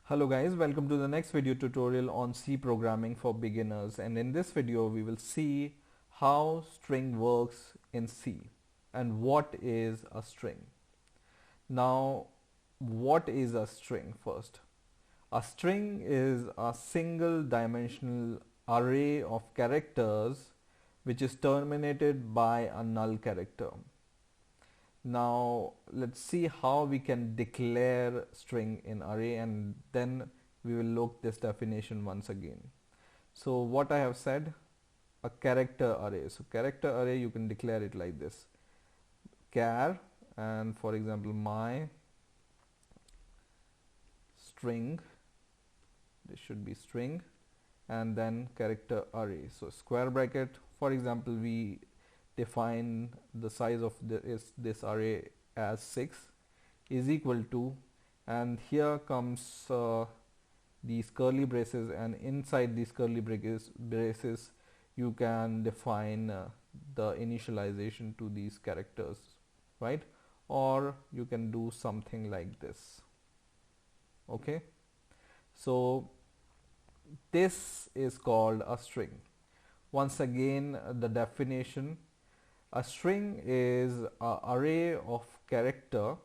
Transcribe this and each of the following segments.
Hello guys, welcome to the next video tutorial on C programming for beginners, and in this video we will see how string works in C and what is a string. Now what is a string first? A string is a single dimensional array of characters which is terminated by a null character. Now let's see how we can declare string in array, and then we will look this definition once again. So what I have said, a character array. So character array, you can declare it like this: char, and for example my string, this should be string, and then character array. So square bracket, for example we define the size of this array as 6 is equal to, and here comes these curly braces, and inside these curly braces you can define the initialization to these characters, right? Or you can do something like this. Okay, so this is called a string. Once again, the definition: a string is an array of character.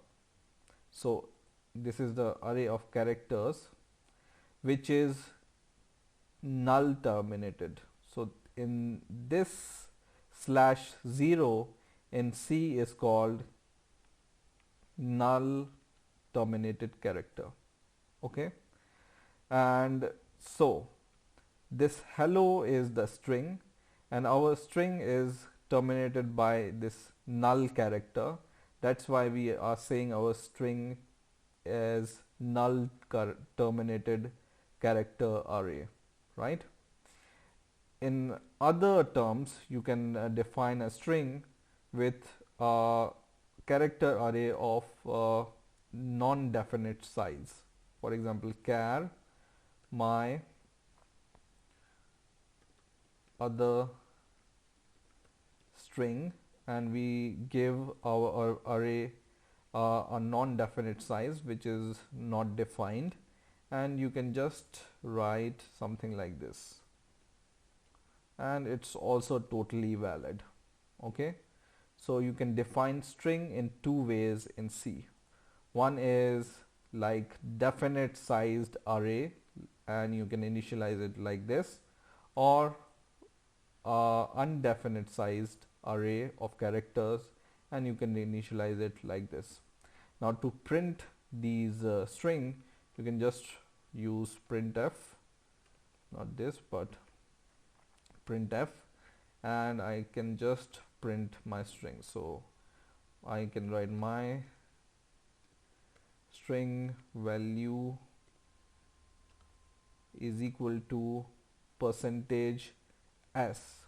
So this is the array of characters which is null terminated. So in this /0 in C is called null terminated character. Okay, and so this hello is the string, and our string is terminated by this null character. That's why we are saying our string is null terminated character array, right? In other terms, you can define a string with a character array of non-definite size. For example, char my other string, and we give our array a non-definite size which is not defined, and you can just write something like this, and it's also totally valid. Okay, so you can define string in two ways in C. One is like definite sized array, and you can initialize it like this, or undefinite sized array of characters, and you can initialize it like this. Now to print these string, you can just use printf, not this but printf, and I can just print my string. So I can write my string value is equal to percentage %s.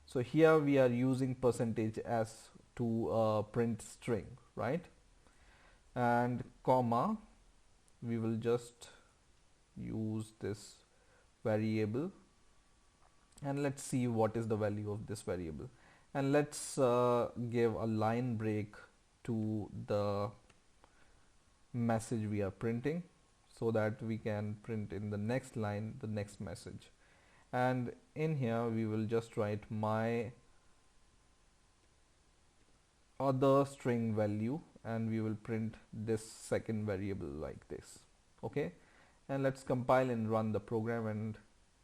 So here we are using percentage %s to print string, right? And comma, we will just use this variable, and let's see what is the value of this variable, and let's give a line break to the message we are printing, so that we can print in the next line the next message. And in here we will just write my other string value, and we will print this second variable like this. Okay, and let's compile and run the program, and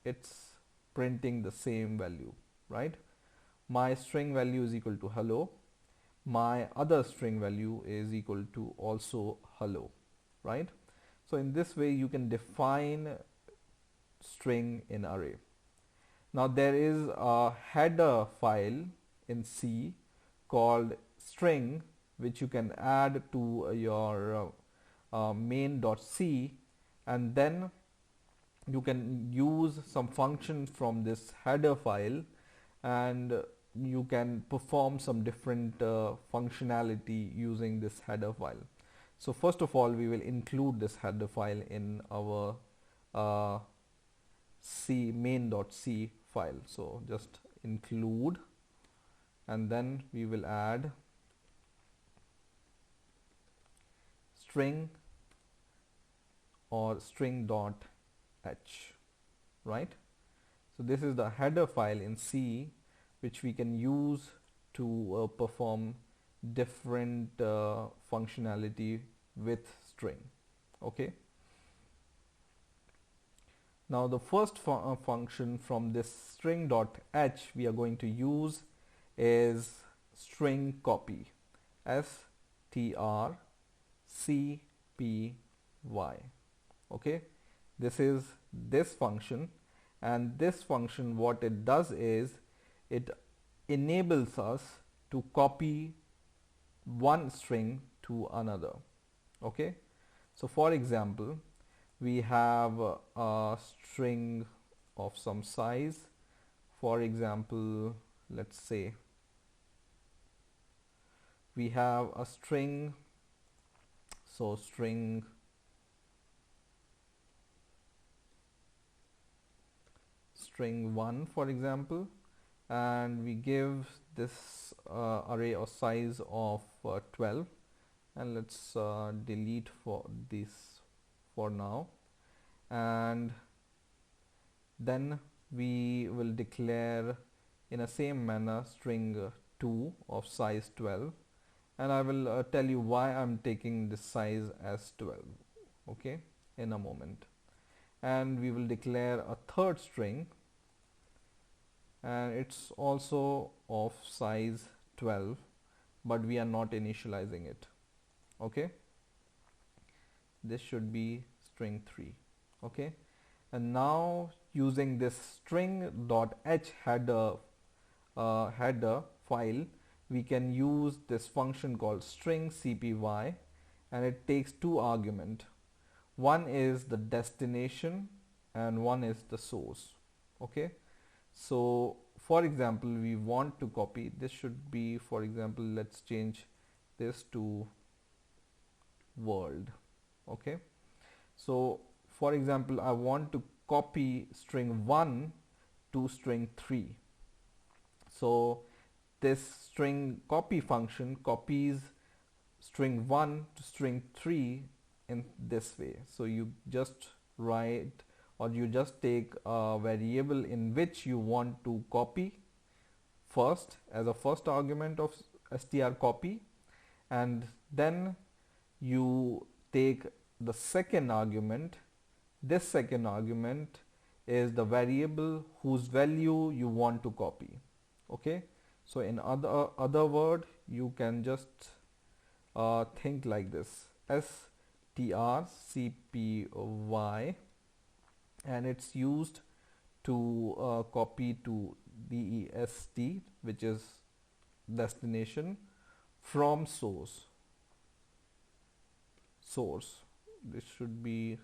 it's printing the same value, right? My string value is equal to hello, my other string value is equal to also hello, right? So in this way you can define string in array. Now there is a header file in C called string, which you can add to your main.c, and then you can use some function from this header file, and you can perform some different functionality using this header file. So first of all, we will include this header file in our C main.c file. So just include, and then we will add string or string dot h, right? So this is the header file in C which we can use to perform different functionality with string. Okay. Now the first function from this string.h we are going to use is string copy, strcpy. Okay, this is this function, and this function what it does is it enables us to copy one string to another. Okay, so for example, we have a string of some size. For example, let's say we have a string, so string string 1 for example, and we give this array of size of 12, and let's delete for this for now, and then we will declare in a same manner string 2 of size 12, and I will tell you why I'm taking this size as 12, okay, in a moment. And we will declare a third string, and it's also of size 12, but we are not initializing it. Okay, this should be string 3. Okay, and now using this string.h header file, we can use this function called string cpy, and it takes two arguments. One is the destination and one is the source. Okay, so for example, we want to copy this, should be, for example, let's change this to world. Okay, so for example, I want to copy string 1 to string 3. So this string copy function copies string 1 to string 3 in this way. So you just write, or you just take a variable in which you want to copy first as a first argument of strcopy, and then you take the second argument. This second argument is the variable whose value you want to copy. Okay, so in other word, you can just think like this: strcpy, and it's used to copy to dest, which is destination, from source. This should be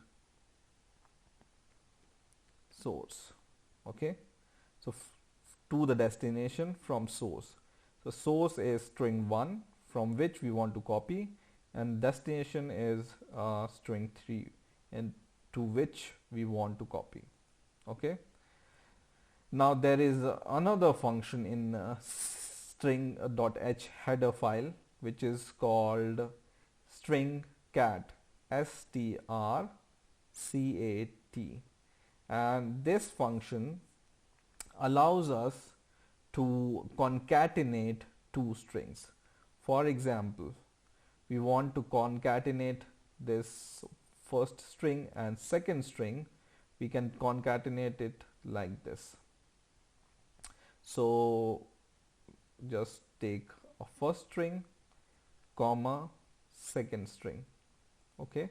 source. Okay, so to the destination from source. So source is string 1 from which we want to copy, and destination is string 3 and to which we want to copy. Okay, now there is another function in string.h header file which is called string cat, strcat, and this function allows us to concatenate two strings. For example, we want to concatenate this first string and second string. We can concatenate it like this. So just take a first string comma second string. Okay,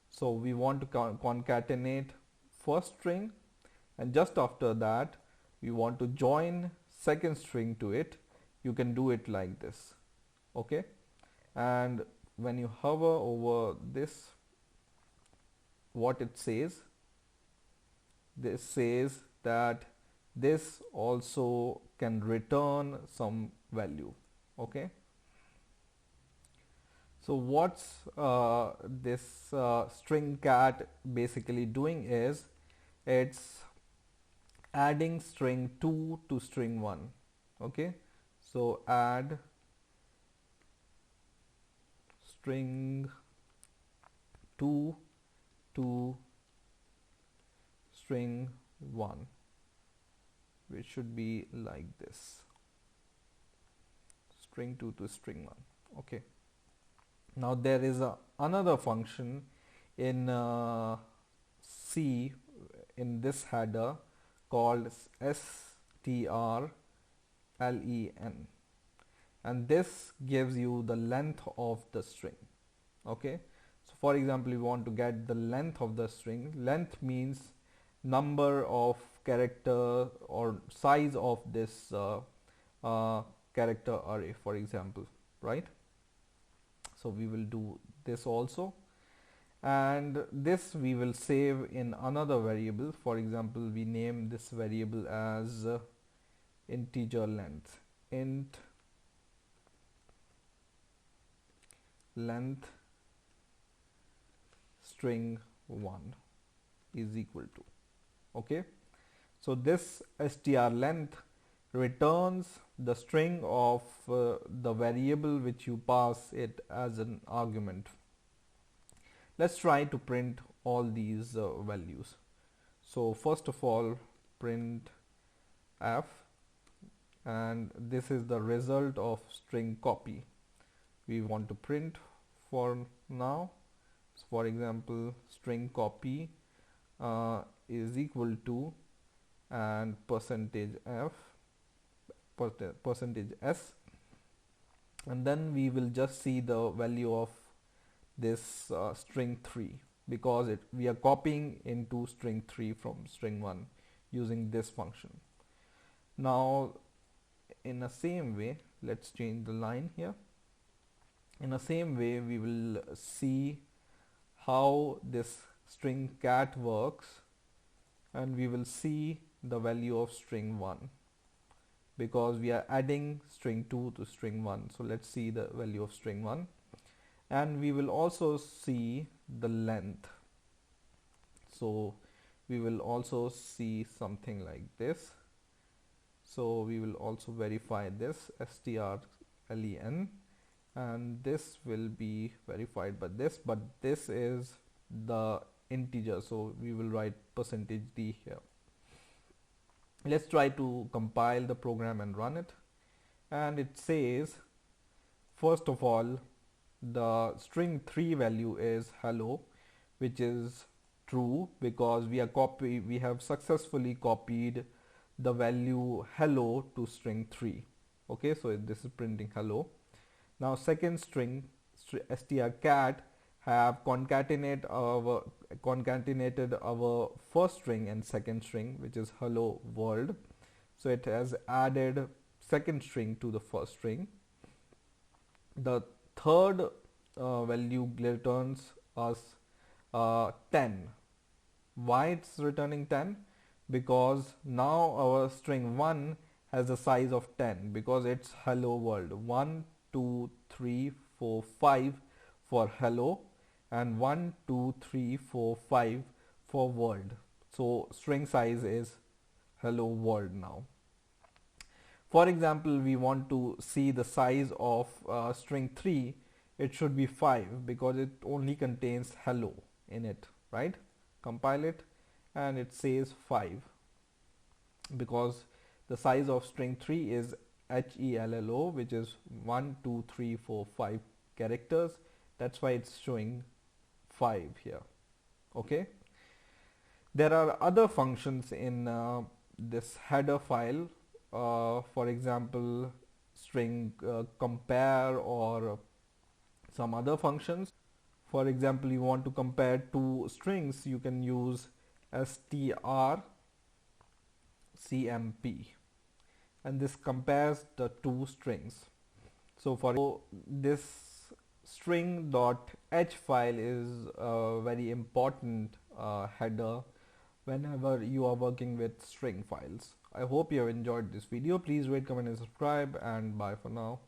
so we want to concatenate first string, and just after that we want to join second string to it. You can do it like this. Okay, and when you hover over this, what it says, this says that this also can return some value. Okay, so what's this string cat basically doing is it's adding string 2 to string 1. Okay, so add string 2 to to string 1, which should be like this, string 2 to string 1. Okay, now there is another function in C in this header called strlen, and this gives you the length of the string. Okay, so for example, you want to get the length of the string. Length means number of character or size of this character array, for example, right? So we will do this also, and this we will save in another variable. For example, we name this variable as integer length, int length string 1 is equal to. Okay, so this str length returns the string of the variable which you pass it as an argument. Let's try to print all these values. So first of all, print f, and this is the result of string copy we want to print for now. So for example, string copy is equal to and percentage f percentage s, and then we will just see the value of this string 3, because we are copying into string 3 from string 1 using this function. Now in the same way, let's change the line here. In the same way, we will see how this string cat works, and we will see the value of string 1 because we are adding string 2 to string 1. So let's see the value of string 1, and we will also see the length. So we will also see something like this. So we will also verify this strlen, and this will be verified by this, but this is the integer, so we will write percentage %d here. Let's try to compile the program and run it, and it says, first of all, the string 3 value is hello, which is true because we have successfully copied the value hello to string 3. Okay, so this is printing hello. Now second string strcat have concatenated our first string and second string, which is hello world. So it has added second string to the first string. The third value returns us 10. Why it's returning 10? Because now our string 1 has a size of 10 because it's hello world. 1, 2, 3, 4, 5 for hello, and 1, 2, 3, 4, 5 for world. So string size is hello world now. For example, we want to see the size of string 3. It should be 5 because it only contains hello in it, right? Compile it, and it says 5 because the size of string 3 is HELLO, which is 1, 2, 3, 4, 5 characters. That's why it's showing 5 here. Okay, there are other functions in this header file, for example string compare or some other functions. For example, you want to compare two strings, you can use strcmp, and this compares the two strings. So for this string.h file is a very important header whenever you are working with string files. I hope you have enjoyed this video. Please rate, comment and subscribe, and bye for now.